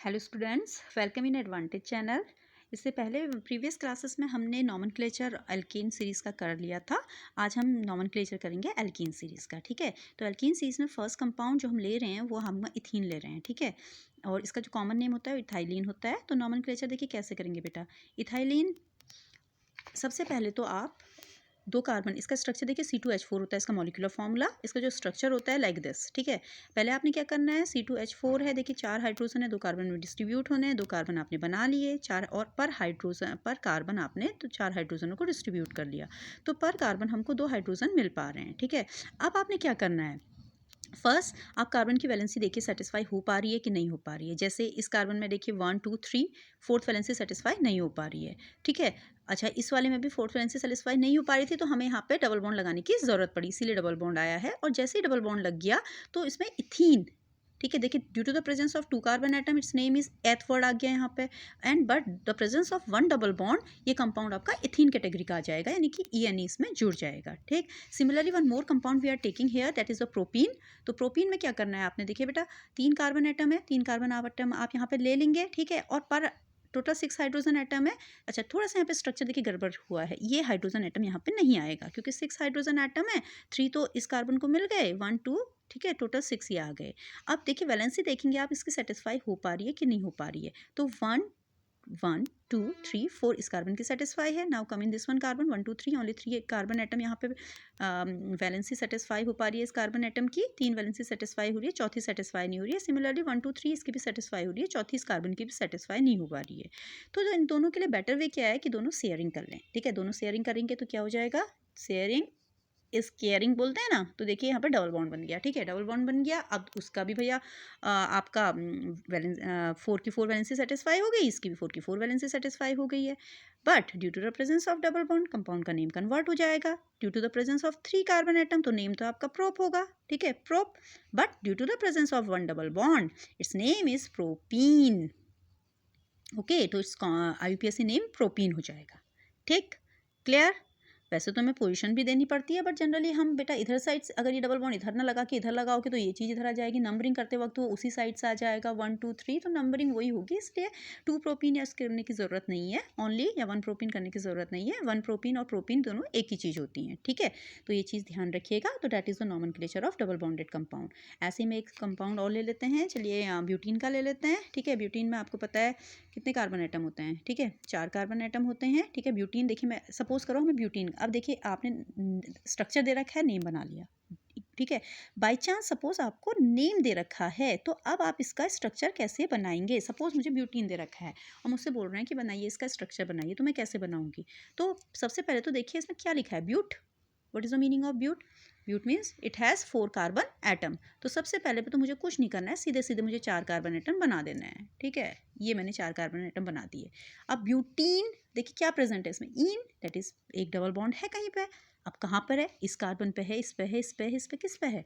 Hello students, welcome in advantage channel. इससे पहले previous classes में हमने नॉमेनक्लेचर एल्कीन सीरीज़ का कर लिया था। आज हम नॉमेनक्लेचर करेंगे एल्कीन सीरीज़ का। ठीक है, तो एल्कीन सीरीज़ में फर्स्ट कंपाउंड जो हम ले रहे हैं वो हम इथीन ले रहे हैं। ठीक है, और इसका जो कॉमन नेम होता है वो इथाइलिन होता है। तो नॉमेनक्लेचर देखिए कैसे करेंगे बेटा। इथाइलिन, सबसे पहले तो आप दो कार्बन, इसका स्ट्रक्चर देखिए C2H4 होता है इसका मॉलिक्यूलर फॉर्मूला। इसका जो स्ट्रक्चर होता है लाइक दिस। ठीक है, पहले आपने क्या करना है, C2H4 है, देखिए 4 हाइड्रोजन है, 2 कार्बन में डिस्ट्रीब्यूट होने हैं, 2 कार्बन आपने बना लिए, 4 और पर हाइड्रोजन पर कार्बन आपने तो 4 हाइड्रोजनों को डिस्ट्रीब्यूट कर लिया, तो पर कार्बन हमको 2 हाइड्रोजन मिल पा रहे हैं। ठीक है, अब आपने क्या करना है, फर्स्ट आप कार्बन की वैलेंसी देखिए सेटिस्फाई हो पा रही है कि नहीं हो पा रही है। जैसे इस कार्बन में देखिए 1 2 3 फोर्थ वैलेंसी सेटिस्फाई नहीं हो पा रही है। ठीक है, अच्छा इस वाले में भी फोर्थ वैलेंसी सेटिस्फाई नहीं हो पा रही थी, तो हमें यहाँ पे डबल बॉन्ड लगाने की ज़रूरत पड़ी, इसीलिए डबल बॉन्ड आया है। और जैसे ही डबल बॉन्ड लग गया तो इसमें इथीन, ठीक है, देखिए due to the presence of 2 carbon atom its name is eth word आ गया यहाँ पे, and but the presence of 1 double bond, ये कंपाउंड आपका इथीन कैटेगरी का आ जाएगा, यानी कि ENE इसमें जुड़ जाएगा। ठीक, similarly one more compound we are taking here, that is the propene. तो प्रोपीन में क्या करना है आपने, देखिए बेटा 3 कार्बन एटम है, 3 कार्बन एटम आप यहाँ पे ले लेंगे। ठीक है, और पर टोटल 6 हाइड्रोजन एटम है। अच्छा थोड़ा सा यहाँ पे स्ट्रक्चर देखिए गड़बड़ हुआ है, ये हाइड्रोजन एटम यहाँ पे नहीं आएगा क्योंकि 6 हाइड्रोजन एटम है, 3 तो इस कार्बन को मिल गए, 1 2, ठीक है, टोटल 6 ये आ गए। अब देखिए वैलेंसी देखेंगे आप इसकी सेटिस्फाई हो पा रही है कि नहीं हो पा रही है। तो 1 1 2 3 4 इस कार्बन की सेटिस्फाई है। Now come in this one carbon 1 2 3 only 3 carbon atom यहाँ पे वैलेंसी सेटिस्फाई हो पा रही है इस कार्बन एटम की, 3 वैलेंसी सेटिस्फाई हो रही है, चौथी सेटिस्फाई नहीं हो रही है। सिमिलरली 1 2 3 इसकी भी सेटिस्फाई हो रही है, चौथी इस कार्बन की भी सेटिस्फाई नहीं हो पा रही है। तो इन दोनों के लिए बेटर वे क्या है कि दोनों शेयरिंग कर लें। ठीक है, दोनों शेयरिंग करेंगे तो क्या हो जाएगा, शेयरिंग इस केयरिंग बोलते हैं ना, तो देखिए यहाँ पे डबल बॉन्ड बन गया। ठीक है, डबल बॉन्ड बन गया, अब उसका भी भैया आपका वैलेंस 4 की 4 वैलेंसी सेटिस्फाई हो गई, इसकी भी 4 की 4 वैलेंसी सेटिस्फाई हो गई है। But due to the presence of double bond compound का नेम कन्वर्ट हो जाएगा। Due to the presence of 3 carbon atom तो नेम तो आपका प्रोप होगा। ठीक है, prop, but due to the presence of 1 double bond its name is propene. Okay, तो इसका IUPAC नेम प्रोपीन हो जाएगा। ठीक, क्लियर। वैसे तो हमें पोजीशन भी देनी पड़ती है, बट जनरली हम बेटा इधर साइड से, अगर ये डबल बॉन्ड इधर ना लगा के इधर लगाओगे तो ये चीज़ इधर आ जाएगी, नंबरिंग करते वक्त वो उसी साइड से आ जाएगा 1 2 3, तो नंबरिंग वही होगी, इसलिए 2 प्रोपीन या करने की ज़रूरत नहीं है ओनली, या 1 प्रोपीन करने की ज़रूरत नहीं है। 1 प्रोपीन और प्रोपीन दोनों एक ही चीज़ होती हैं। ठीक है, तो ये चीज़ ध्यान रखिएगा। तो that is the nomenclature of double bonded compound. ऐसे में एक कंपाउंड और ले लेते हैं, चलिए ब्यूटीन का ले लेते हैं। ठीक है, ब्यूटीन में आपको पता है कितने कार्बन एटम होते हैं, ठीक है, 4 कार्बन एटम होते हैं। ठीक है, ब्यूटीन देखिए, मैं सपोज करो हमें ब्यूटीन, अब देखिए आपने स्ट्रक्चर दे रखा है, नेम बना लिया। ठीक है, बाय चांस सपोज आपको नेम दे रखा है, तो अब आप इसका स्ट्रक्चर कैसे बनाएंगे। सपोज मुझे ब्यूटीन दे रखा है और मुझसे बोल रहे हैं कि बनाइए इसका स्ट्रक्चर बनाइए, तो मैं कैसे बनाऊंगी। तो सबसे पहले तो देखिए इसमें क्या लिखा है, but. What is the meaning of but, but means it has 4 carbon atom. तो सबसे पहले पे तो मुझे कुछ नहीं करना है, सीधे सीधे मुझे 4 कार्बन एटम बना देना है। ठीक है, ये मैंने 4 कार्बन एटम बना दिए। अब ब्यूटीन देखिए क्या प्रेजेंट है इसमें, इन, दैट इज एक डबल बॉन्ड है कहीं पे। अब कहाँ पर है, इस कार्बन पे है, इस पे है, इस पे है, इस पे, किस पे है।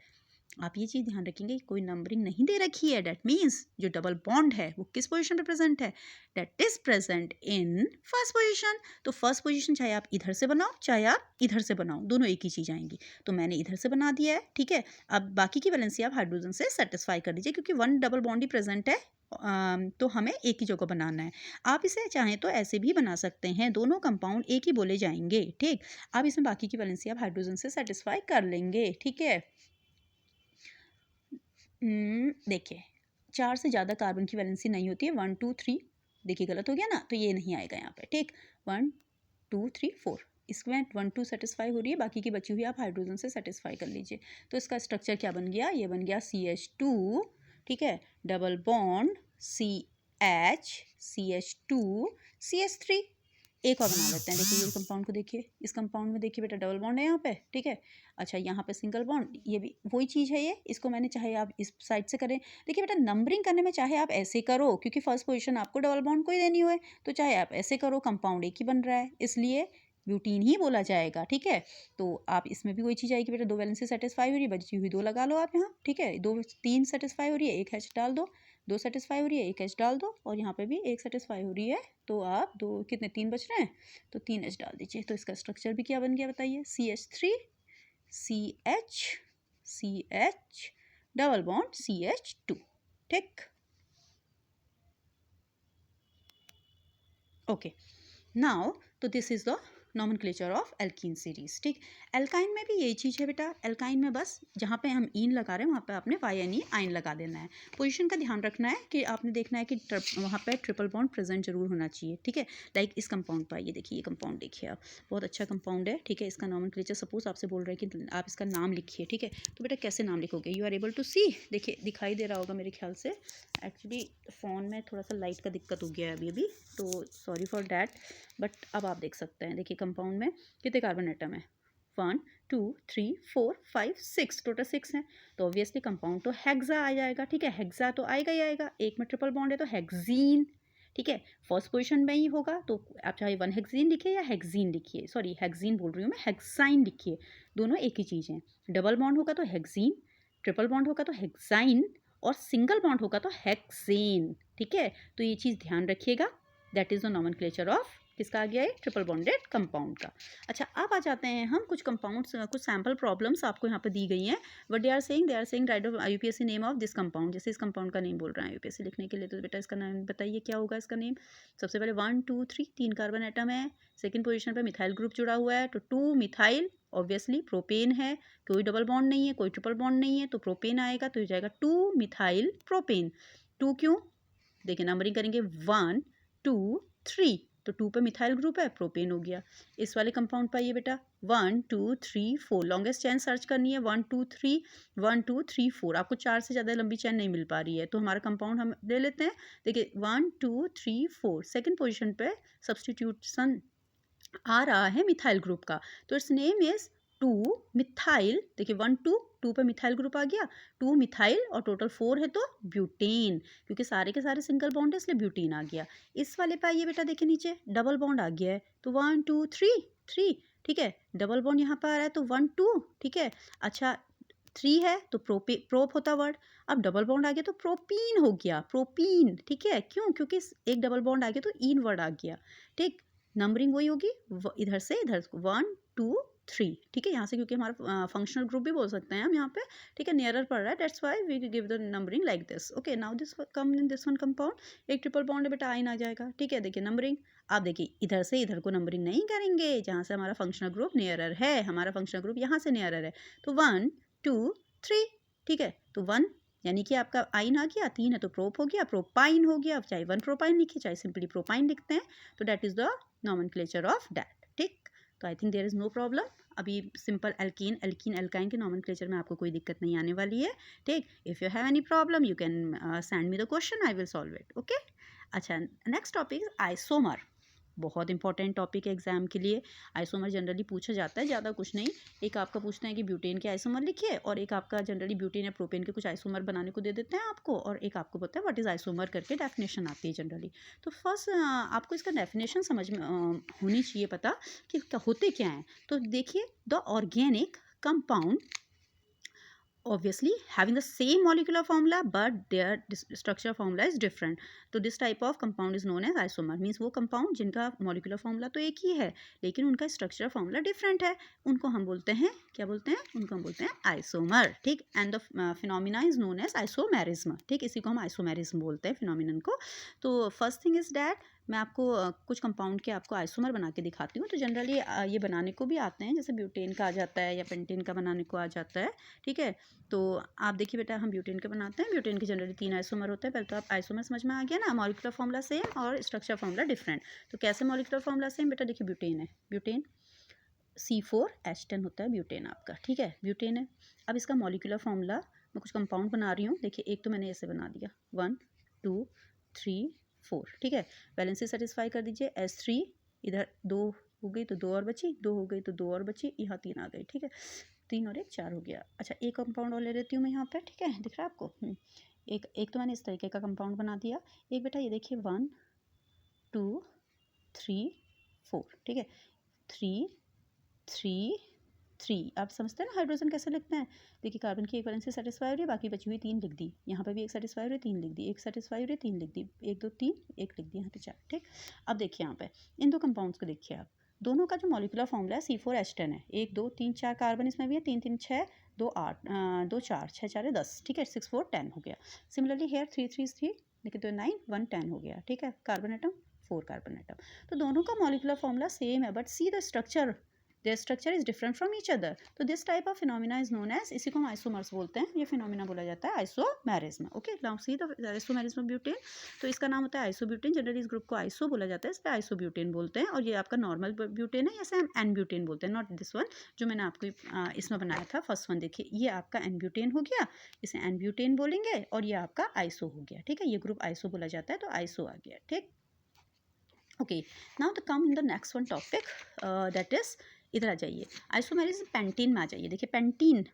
आप ये चीज़ ध्यान रखेंगे, कोई नंबरिंग नहीं दे रखी है, डैट मीन्स जो डबल बॉन्ड है वो किस पोजीशन पे प्रेजेंट है, that is present in first position. तो फर्स्ट पोजीशन चाहे आप इधर से बनाओ चाहे आप इधर से बनाओ, दोनों एक ही चीज़ आएंगी। तो मैंने इधर से बना दिया है। ठीक है, अब बाकी की वैलेंसी आप हाइड्रोजन से सेटिस्फाई कर दीजिए, क्योंकि 1 डबल बॉन्ड ही प्रेजेंट है, तो हमें एक ही जगह बनाना है। आप इसे चाहें तो ऐसे भी बना सकते हैं, दोनों कंपाउंड एक ही बोले जाएंगे। ठीक, अब इसमें बाकी की वैलेंसी आप हाइड्रोजन से सेटिस्फाई कर लेंगे। ठीक है, देखिए 4 से ज़्यादा कार्बन की वैलेंसी नहीं होती है, 1 2 3, देखिए गलत हो गया ना, तो ये नहीं आएगा यहाँ पे। ठीक, 1 2 3 4, इसमें 1 2 सेटिस्फाई हो रही है, बाकी की बची हुई आप हाइड्रोजन से सेटिस्फाई कर लीजिए। तो इसका स्ट्रक्चर क्या बन गया, ये बन गया CH2, ठीक है, डबल बॉन्ड CH2 CH3। एक और बना लेते हैं, देखिए ये कंपाउंड को देखिए, इस कंपाउंड में देखिए बेटा डबल बॉन्ड है यहाँ पे। ठीक है, अच्छा यहाँ पे सिंगल बॉन्ड, ये भी वही चीज़ है, ये इसको मैंने चाहे आप इस साइड से करें, देखिए बेटा नंबरिंग करने में चाहे आप ऐसे करो, क्योंकि फर्स्ट पोजीशन आपको डबल बॉन्ड को ही देनी हो, तो चाहे आप ऐसे करो, कंपाउंड एक ही बन रहा है, इसलिए ब्यूटीन ही बोला जाएगा। ठीक है, तो आप इसमें भी वही चीज़ आएगी बेटा, 2 वैलेंसी सेटिस्फाई हो रही है, बची हुई 2 लगा लो आप यहाँ। ठीक है, 2 3 सेटिस्फाई हो रही है, 1 H डाल दो, 2 सेटिस्फाई हो रही है, 1 H डाल दो, और यहाँ पे भी 1 सेटिस्फाई हो रही है, तो आप 2 कितने 3 बच रहे हैं, तो 3 H डाल दीजिए। तो इसका स्ट्रक्चर भी क्या बन गया बताइए, CH3 CH double bond CH2। ठीक, ओके, नाउ तो this is the nomenclature of alkene series. ठीक, एल्काइन में भी यही चीज़ है बेटा। एल्काइन में बस जहाँ पे हम ईन लगा रहे हैं वहाँ पे आपने वाई एन ई आइन लगा देना है। पोजीशन का ध्यान रखना है कि आपने देखना है कि वहाँ पे ट्रिपल बॉन्ड प्रेजेंट जरूर होना चाहिए। ठीक है, लाइक इस कंपाउंड पर, ये देखिए, ये कंपाउंड देखिए आप, बहुत अच्छा कंपाउंड है। ठीक है, इसका नॉमेनक्लेचर सपोज आपसे बोल रहे हैं कि आप इसका नाम लिखिए। ठीक है, तो बेटा कैसे नाम लिखोगे? यू आर एबल टू सी, देखिए दिखाई दे रहा होगा मेरे ख्याल से। एक्चुअली फ़ोन में थोड़ा सा लाइट का दिक्कत हो गया है अभी अभी, तो सॉरी फॉर डैट, बट अब आप देख सकते हैं। देखिए कंपाउंड में कितने कार्बन एटम है? 1 2 3 4 5 6, टोटल 6 हैं। तो ऑब्वियसली कंपाउंड तो हेक्सा आ जाएगा। ठीक है, हेक्सा तो आएगा ही आएगा, एक में ट्रिपल बॉन्ड है तो हेक्सीन। ठीक है, फर्स्ट पोजीशन में ही होगा, तो आप चाहे 1 हेक्सीन लिखिए या हेक्सीन लिखिए, सॉरी हेक्सीन बोल रही हूँ मैं, हेक्साइन लिखिए, दोनों एक ही चीज़ हैं। डबल बॉन्ड होगा तो हेक्सीन, ट्रिपल बॉन्ड होगा तो हेक्साइन, और सिंगल बॉन्ड होगा तो हेक्सेन। ठीक है, तो ये चीज़ ध्यान रखिएगा। That is the nomenclature of किसका आ गया है? ट्रिपल बॉन्डेड कंपाउंड का। अच्छा, अब आ जाते हैं हम कुछ कंपाउंड्स, कुछ सैम्पल प्रॉब्लम्स आपको यहाँ पे दी गई हैं। But they are saying right of UPSC name of this compound. जैसे इस कंपाउंड का नेम बोल रहा है यूपीएससी लिखने के लिए, तो बेटा इसका नाम बताइए क्या होगा इसका नेम। सबसे पहले 1 2 3 3 कार्बन एटम है, सेकेंड पोजिशन पर मिथाइल ग्रुप जुड़ा हुआ है, तो 2 मिथाइल, ऑब्वियसली प्रोपेन है, कोई डबल बॉन्ड नहीं है, कोई ट्रिपल बॉन्ड नहीं है, तो प्रोपेन आएगा, तो हो जाएगा 2 मिथाइल प्रोपेन। 2 क्यों? देखिए नंबरिंग करेंगे 1 2 3, तो 2 पे मिथाइल ग्रुप है, प्रोपेन हो गया। इस वाले कंपाउंड पर ये बेटा 1 2 3 4, लॉन्गेस्ट चेन सर्च करनी है, 1 2 3 1 2 3 4, आपको 4 से ज़्यादा लंबी चेन नहीं मिल पा रही है, तो हमारा कंपाउंड हम ले लेते हैं। देखिए 1 2 3 4, सेकेंड पोजिशन पे सब्सटीट्यूशन आ रहा है मिथाइल ग्रुप का, तो इट्स नेम इज 2 मिथाइल। देखिए 1 2 2 पे मिथाइल ग्रुप आ गया, 2 मिथाइल, और टोटल 4 है तो ब्यूटेन, क्योंकि सारे के सारे सिंगल बॉन्ड है इसलिए ब्यूटेन आ गया। इस वाले पे आइए बेटा, देखिए नीचे डबल बॉन्ड आ गया है, तो 1 2 3 3, ठीक है, डबल बॉन्ड यहाँ पर आ रहा है तो 1 2, ठीक है। अच्छा 3 है तो प्रोप होता वर्ड, अब डबल बॉन्ड आ गया तो प्रोपीन हो गया, प्रोपीन। ठीक है, क्यों? क्योंकि एक डबल बॉन्ड आ गया तो इन वर्ड आ गया। ठीक, नंबरिंग वही होगी, इधर से इधर 1 2 3, ठीक है, यहाँ से, क्योंकि हमारा फंक्शनल ग्रुप भी बोल सकते हैं हम यहाँ पे। ठीक है, नियरर पड़ रहा है, that's why we give the numbering like this. Okay, now this come in this one compound, एक ट्रिपल बॉन्ड है बेटा, आइन आ जाएगा। ठीक है, देखिए नंबरिंग, आप देखिए इधर से इधर को नंबरिंग नहीं करेंगे, जहाँ से हमारा फंक्शनल ग्रुप नियरर है, हमारा फंक्शनल ग्रुप यहाँ से नियरर है, तो 1 2 3, ठीक है, तो 1 यानी कि आपका आइन आ गया, 3 है तो प्रोप हो गया, प्रोपाइन हो गया, चाहे 1 प्रोपाइन लिखिए चाहे सिंपली प्रोपाइन लिखते हैं, तो that is the nomenclature of that. ठीक, तो I think there is no problem. अभी सिंपल एल्कीन एल्कीन एल्काइन के नॉमेनक्लेचर में आपको कोई दिक्कत नहीं आने वाली है। ठीक, if you have any problem you can send me the question, I will solve it. Okay, अच्छा, नेक्स्ट टॉपिक आइसोमर, बहुत इंपॉर्टेंट टॉपिक है एग्जाम के लिए। आइसोमर जनरली पूछा जाता है, ज़्यादा कुछ नहीं, एक आपका पूछना है कि ब्यूटेन के आइसोमर लिखिए, और एक आपका जनरली ब्यूटेन या प्रोपेन के कुछ आइसोमर बनाने को दे देते हैं आपको, और एक आपको पता है व्हाट इज़ आइसोमर करके डेफिनेशन आती है जनरली। तो फर्स्ट आपको इसका डेफिनेशन समझ में होनी चाहिए पता कि होते क्या हैं। तो देखिए, the organic compound obviously having the same molecular formula but their structure formula is different, तो this type of compound is known as isomer, means वो compound जिनका molecular formula तो एक ही है लेकिन उनका structure formula different है, उनको हम बोलते हैं, क्या बोलते हैं? उनको हम बोलते हैं isomer। ठीक, and the phenomena is known as isomerism। ठीक, इसी को हम isomerism बोलते हैं phenomenon को। तो first thing is that मैं आपको कुछ कंपाउंड के आपको आइसोमर बना के दिखाती हूँ। तो जनरली ये बनाने को भी आते हैं, जैसे ब्यूटेन का आ जाता है या पेंटेन का बनाने को आ जाता है। ठीक है, तो आप देखिए बेटा, हम ब्यूटेन के बनाते हैं, ब्यूटेन के जनरली 3 आइसोमर होते हैं। पहले तो आप आइसोमर समझ में आ गया ना, मॉलिक्यूलर फॉर्मूला सेम और स्ट्रक्चर फॉर्मूला डिफरेंट। तो कैसे मॉलिक्यूलर फॉर्मूला सेम? बेटा देखिए, ब्यूटेन है, ब्यूटेन C4H10 होता है ब्यूटेन आपका। ठीक है, ब्यूटेन है। अब इसका मॉलिक्यूलर फॉर्मूला, मैं कुछ कंपाउंड बना रही हूँ, देखिए एक तो मैंने ऐसे बना दिया 1 2 3 4। ठीक है, वैलेंसी सेटिस्फाई कर दीजिए, S3 इधर 2 हो गई तो 2 और बची, 2 हो गई तो 2 और बची, यहाँ 3 आ गई। ठीक है, 3 और 1 4 हो गया। अच्छा, एक कंपाउंड और ले लेती हूँ मैं यहाँ पे। ठीक है, दिख रहा है आपको? एक तो मैंने इस तरीके का कंपाउंड बना दिया। एक बेटा ये देखिए 1 2 3 4। ठीक है, 3 3 3, आप समझते हैं ना हाइड्रोजन कैसे लिखते हैं? देखिए, कार्बन की एक वैलेंसी सेटिस्फाई हो रही है, बाकी बची हुई 3 लिख दी, यहाँ पे भी एक सेटिस्फाई हो रही है 3 लिख दी, एक सेटिस्फाई हो रही है 3 लिख दी, 1 2 3 1 लिख दी, यहाँ पे 4। ठीक, अब देखिए यहाँ पे इन दो कंपाउंड्स को देखिए आप, दोनों का जो मॉलिक्यूलर फॉर्मूला है C4H10 है, 1 2 3 4 कार्बन इसमें भी है, 3 3 6 2 8 2 4 6 4 10। ठीक है, 6 4 10 हो गया। सिमिलरली हेयर 3 3 3, देखिए तो 9 1 10 हो गया। ठीक है, कार्बन एटम 4 कार्बन एटम। तो दोनों का मॉलिक्यूलर फॉर्मूला सेम है, but see the structure, their structure is different from each other. तो this type of phenomena is known as, इसी को हम आइसोमर्स बोलते हैं, ये फिनोमिना बोला जाता है isomerism. Okay, now see the isomerism of butane. तो इसका नाम होता है आइसोब्यूटेन, जनरली इस ग्रुप को आइसो बोला जाता है, इसलिए आइसोब्यूटेन बोलते हैं। और ये आपका नॉर्मल ब्यूटेन है, जैसे हम एन ब्यूटेन बोलते हैं, नॉट दिस वन जो मैंने आपको इसमें बनाया था फर्स्ट वन। देखिए ये आपका एन ब्यूटेन हो गया, इसे एन ब्यूटेन बोलेंगे, और ये आपका आइसो हो गया। ठीक है, ये ग्रुप आइसो बोला जाता है, तो आइसो आ गया। ठीक, okay, now the come in the next one topic, that is, इधर आ जाइए, आइसोमेरिज्म पेंटीन में आ जाइए। देखिए पेंटीन,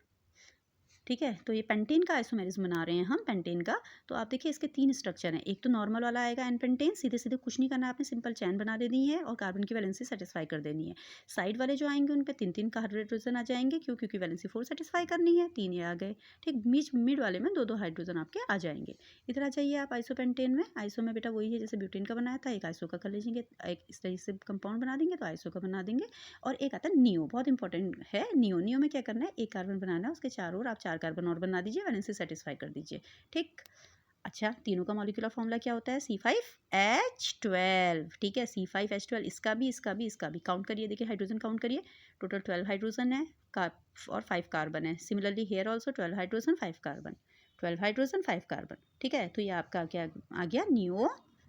ठीक है, तो ये पेंटेन का आइसोमेरिज्म बना रहे हैं हम, पेंटेन का। तो आप देखिए इसके 3 स्ट्रक्चर हैं। एक तो नॉर्मल वाला आएगा एन पेंटेन, सीधे सीधे कुछ नहीं करना, आपने सिंपल चैन बना देनी है और कार्बन की वैलेंसी सेटिस्फाई कर देनी है। साइड वाले जो आएंगे उन पे 3-3 हाइड्रोजन आ जाएंगे, क्यों, क्योंकि वैलेंसी 4 सेटिस्फाई करनी है, 3 ये आ गए। ठीक, मिड वाले में 2-2 हाइड्रोजन आपके आ जाएंगे। इधर आ जाइए आप आइसोपेंटेन में। आइसो में बेटा वही है जैसे ब्यूटेन का बनाया था, एक आइसो का कर लीजिए, एक इस तरीके से कंपाउंड बना देंगे तो आइसो का बना देंगे। और एक आता है नियो, बहुत इंपॉर्टेंट है नियो। नियो में क्या करना है, एक कार्बन बनाना है, उसके चारों ओर आप 4 कार्बन और बना दीजिए, वैलेंसी सेटिस्फाई कर दीजिए। ठीक, अच्छा, तीनों का मॉलिक्यूलर फॉर्मूला क्या होता है, C5H12। ठीक है, C5H12, इसका भी, इसका भी, इसका भी। काउंट करिए, देखिए हाइड्रोजन काउंट करिए, टोटल 12 हाइड्रोजन है और 5 कार्बन है। Similarly here also 12 hydrogen 5 carbon, 12 hydrogen 5 carbon. ठीक है, तो ये आपका क्या आ गया, नियो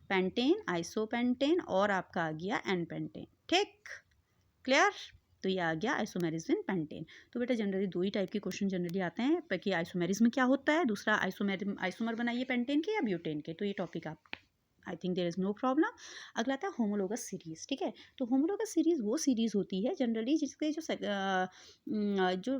पेंटेन, आइसोपेंटेन, और आपका आ गया एन पेंटेन। ठीक, क्लियर। तो ये आ गया आइसोमेरिज्म पेंटेन। तो बेटा जनरली 2 ही टाइप के क्वेश्चन जनरली आते हैं कि आइसोमेरिज्म क्या होता है, दूसरा आइसोमर बनाइए पेंटेन के या ब्यूटेन के। तो ये टॉपिक आप, I think there is no problem. अगला आता है होमोलोगस सीरीज। ठीक है, तो होमोलोगस सीरीज वो सीरीज होती है जनरली जिसके जो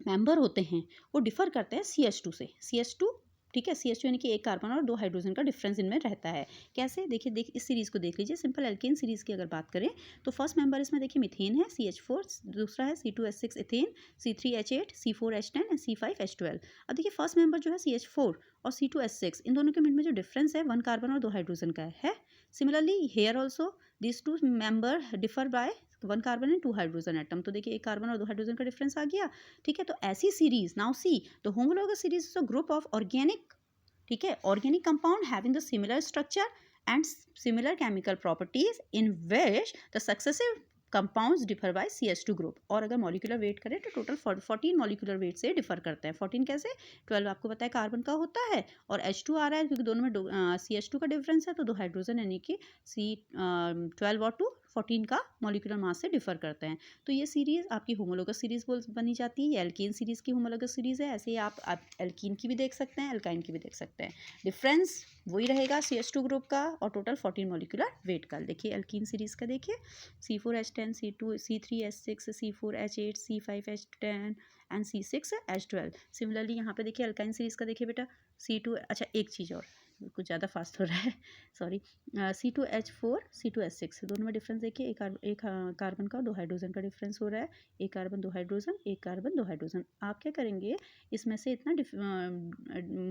मेंबर होते हैं वो डिफर करते हैं CH2 से। CH2, ठीक है, CH2 यानी कि एक कार्बन और 2 हाइड्रोजन का डिफरेंस इनमें रहता है। कैसे, देखिए इस सीरीज को देख लीजिए, सिंपल एल्केन सीरीज की अगर बात करें तो फर्स्ट मेंबर इसमें देखिए मिथेन है, CH4, दूसरा है C2H6 ethane, C3H8, C4H10 and C5H12। अब देखिए फर्स्ट मेंबर जो है CH4 और C2H6, इन दोनों के बीच में जो डिफरेंस है 1 कार्बन और 2 हाइड्रोजन का है। Similarly here also this 2 member differ by 1 carbon and 2 hydrogen atom. तो देखिए एक कार्बन और 2 हाइड्रोजन का डिफरेंस आ गया। ठीक है, तो ऐसी series, now see the homologous series is a group of organic, ठीक है, organic compound having the similar structure and similar chemical properties in which the successive compounds differ by CH2 group. और अगर molecular weight करें तो total 14 molecular weight से differ करते हैं। 14 कैसे, 12 आपको पता है कार्बन का होता है, और H2 आ रहा है क्योंकि दोनों में CH2 का डिफरेंस है, तो 2 हाइड्रोजन यानी कि C12 और 2 14 का मॉलिक्यूलर मास से डिफर करते हैं। तो ये सीरीज आपकी होमोलोगस सीरीज बनी जाती है, ये एल्कीन सीरीज की होमोलोगस सीरीज है। ऐसे ही आप एल्कीन की भी देख सकते हैं, एल्काइन की भी देख सकते हैं। डिफरेंस वही रहेगा CH2 ग्रुप का और टोटल 14 मॉलिक्यूलर वेट का। देखिए एल्कीन सीरीज का देखिए, C4H10, C3H6, C4H8, C5H10 and C6H12। Similarly यहाँ पे देखिए एल्काइन सीरीज का देखिए बेटा, C2, अच्छा एक चीज़ और, कुछ ज़्यादा फास्ट हो रहा है, सॉरी, C2H4, C2H6 दोनों में डिफरेंस देखिए, एक कार्बन का 2 हाइड्रोजन का डिफरेंस हो रहा है, एक कार्बन 2 हाइड्रोजन, एक कार्बन 2 हाइड्रोजन। आप क्या करेंगे, इसमें से इतना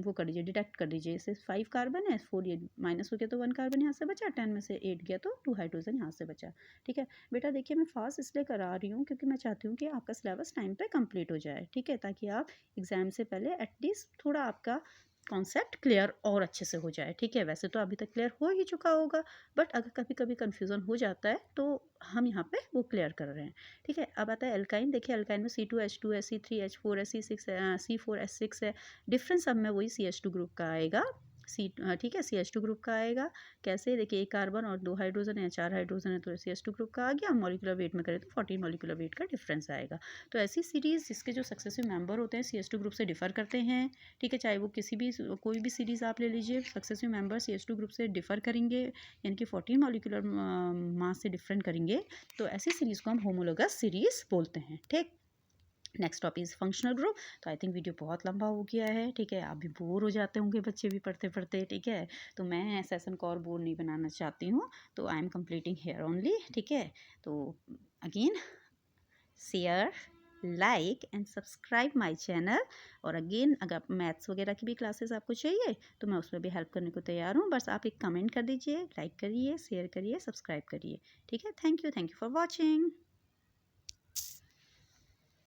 वो कर लीजिए, डिडक्ट कर लीजिए, इससे 5 कार्बन है, 4 ये माइनस हो गया तो 1 कार्बन यहाँ से बचा, 10 में से 8 गया तो 2 हाइड्रोजन यहाँ से बचा। ठीक है बेटा, देखिए मैं फास्ट इसलिए करा रही हूँ क्योंकि मैं चाहती हूँ कि आपका सिलेबस टाइम पे कंप्लीट हो जाए। ठीक है, ताकि आप एग्जाम से पहले एटलीस्ट थोड़ा आपका कॉन्सेप्ट क्लियर और अच्छे से हो जाए। ठीक है, वैसे तो अभी तक क्लियर हो ही चुका होगा, बट अगर कभी कभी कन्फ्यूज़न हो जाता है तो हम यहाँ पे वो क्लियर कर रहे हैं। ठीक है, अब आता है एल्काइन। देखिए एल्काइन में C2H2 है, C3H4 है, C4H6 है। डिफरेंस अब में वही CH2 ग्रुप का आएगा, ठीक है, CH2 ग्रुप का आएगा। कैसे, देखिए एक कार्बन और 2 हाइड्रोजन है, 4 हाइड्रोजन है, तो CH2 ग्रुप का आ गया। मॉलिक्यूलर वेट में करें तो 14 मॉलिक्यूलर वेट का डिफरेंस आएगा। तो ऐसी सीरीज जिसके जो सक्सेसिव मेंबर होते हैं CH2 ग्रुप से डिफर करते हैं। ठीक है, चाहे वो कोई भी सीरीज आप ले लीजिए, सक्सेसिव मेंबर CH2 ग्रुप से डिफर करेंगे, यानी कि 14 मॉलिक्यूलर मास से डिफरेंट करेंगे, तो ऐसी सीरीज को हम होमोलोगस सीरीज बोलते हैं। ठीक, next topic is functional group. तो आई थिंक वीडियो बहुत लंबा हो गया है। ठीक है, आप भी बोर हो जाते होंगे, बच्चे भी पढ़ते पढ़ते। ठीक है, तो मैं सेशन को और बोर नहीं बनाना चाहती हूँ, तो I am completing here only. ठीक है, तो again share, like and subscribe my channel. और अगेन अगर मैथ्स वगैरह की भी क्लासेस आपको चाहिए तो मैं उसमें भी हेल्प करने को तैयार हूँ। बस आप एक कमेंट कर दीजिए, लाइक करिए, शेयर करिए, सब्सक्राइब करिए। ठीक है, थैंक यू फॉर वॉचिंग।